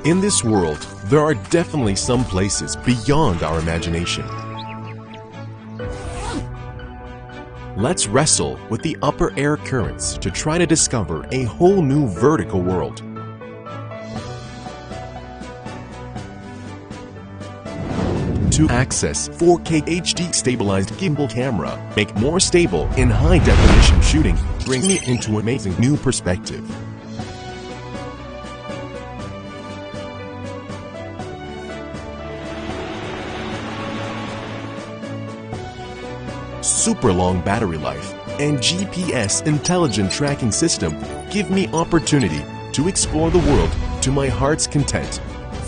In this world, there are definitely some places beyond our imagination. Let's wrestle with the upper air currents to try to discover a whole new vertical world. To access 4K HD stabilized gimbal camera, make more stable in high definition shooting, bring me into an amazing new perspective. Super long battery life and GPS intelligent tracking system give me opportunity to explore the world to my heart's content.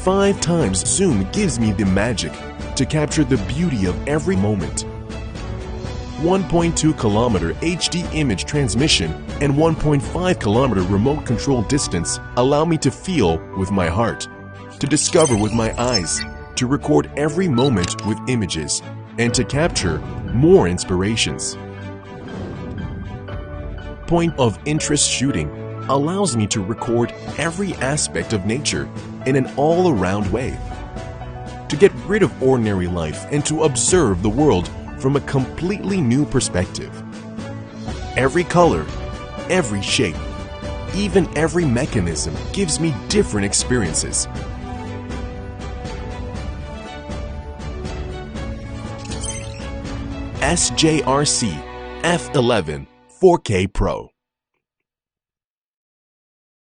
5 times zoom gives me the magic to capture the beauty of every moment. 1.2 kilometer HD image transmission and 1.5 kilometer remote control distance allow me to feel with my heart, to discover with my eyes, to record every moment with images, and to capture more inspirations. Point of interest shooting allows me to record every aspect of nature in an all-around way, to get rid of ordinary life and to observe the world from a completely new perspective. Every color, every shape, even every mechanism gives me different experiences. SJRC F11 4K Pro.